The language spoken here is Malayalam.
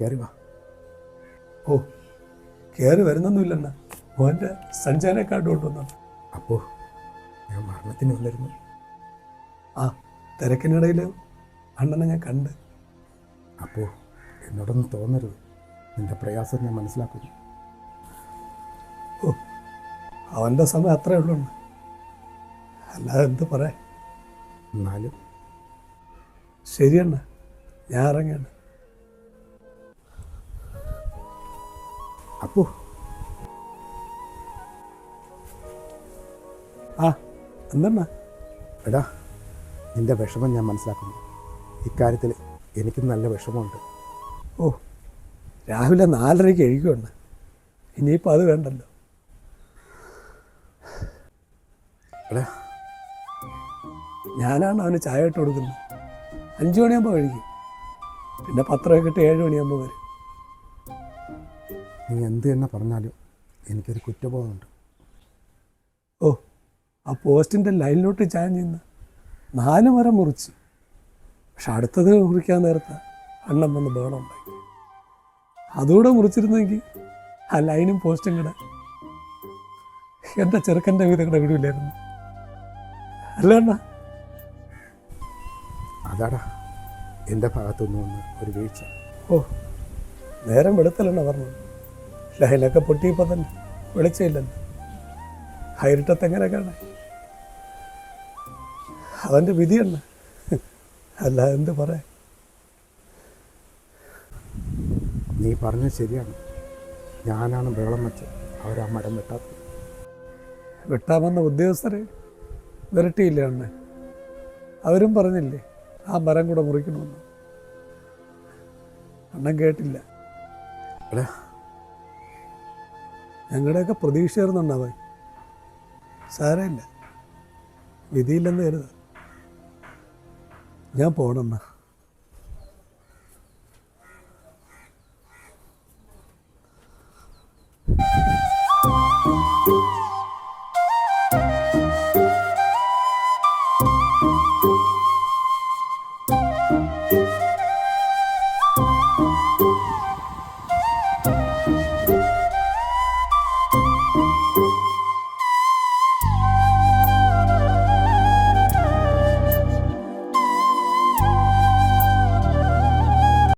കയറി വാ. ഓ, കയറി വരുന്നൊന്നുമില്ലണ്ണ. മോൻ്റെ സഞ്ചാര കാർഡ് കൊണ്ടുവന്നു. അപ്പോൾ ഞാൻ മരണത്തിന് വന്നിരുന്നു. ആ തിരക്കിനിടയിൽ അണ്ണനെ ഞാൻ കണ്ട്. അപ്പോൾ എന്നോടൊന്നും തോന്നരുത്. നിൻ്റെ പ്രയാസം ഞാൻ മനസ്സിലാക്കുന്നു. ഓ, അവൻ്റെ സമയം അത്രേ ഉള്ളൂ അണ്ണ, അല്ലാതെ എന്ത് പറയാൻ. എന്നാലും ശരിയണ്ണ, ഞാൻ ഇറങ്ങിയാണ്. അപ്പോൾ ആ എന്തെണ്ണ? എടാ, നിൻ്റെ വിഷമം ഞാൻ മനസ്സിലാക്കുന്നു. ഇക്കാര്യത്തിൽ എനിക്ക് നല്ല വിഷമമുണ്ട്. ഓ, രാവിലെ 4:30 കഴിക്കുമണ്ണ. ഇനിയിപ്പോൾ അത് വേണ്ടല്ലോ. എടാ, ഞാനാണ് അവന് ചായ ഇട്ട് കൊടുക്കുന്നത്. 5 മണിയാകുമ്പോൾ കഴിക്കും. പിന്നെ പത്രമൊക്കെ ഇട്ട് 7 മണിയാകുമ്പോൾ വരും. നീ എന്ത് തന്നെ പറഞ്ഞാലും എനിക്കൊരു കുറ്റബോധമുണ്ട്. ഓ, ആ പോസ്റ്റിൻ്റെ ലൈനിലോട്ട് ചാഞ്ഞ് നിന്ന് 4 മരം മുറിച്ച്. പക്ഷെ അടുത്തത് മുറിക്കാൻ നേരത്തെ അണ്ണൻ വന്ന് ബഹളം ഉണ്ടാക്കി. അതുകൂടെ മുറിച്ചിരുന്നെങ്കിൽ ആ ലൈനും പോസ്റ്റും കൂടെ എൻ്റെ ചെറുക്കൻ്റെ വീതം കൂടെ വിടില്ലായിരുന്നു. അല്ല അണ്ണ? അതാടാ എൻ്റെ ഭാഗത്തുനിന്ന് വന്ന് ഒരു വീഴ്ച. ഓ, നേരം വെളുത്തല്ലെണ്ണ പറഞ്ഞത്. ലൈനൊക്കെ പൊട്ടിയപ്പോൾ തന്നെ വെളിച്ചമില്ലല്ലോ. ഹൈറിട്ടത്ത് എങ്ങനെ കാണാൻ? അവൻ്റെ വിധിയണ്ണ, അല്ല എന്ത് പറയാൻ. നീ പറഞ്ഞത് ശരിയാണ്. ഞാനാണ് ബഹളം വെച്ച് അവരാ മരം വെട്ടാത്തത്. വെട്ടാമെന്ന ഉദ്യോഗസ്ഥരെ വിരട്ടിയില്ല അണ്ണ. അവരും പറഞ്ഞില്ലേ ആ മരം കൂടെ മുറിക്കണമെന്ന്. അണ്ണൻ കേട്ടില്ല. എടാ, ഞങ്ങളുടെയൊക്കെ പ്രതീക്ഷയായിരുന്നുണ്ടാവാൻ. സാരമില്ല, വിധിയില്ലെന്ന് കരുത. ഞാൻ പോകണമെന്നാ.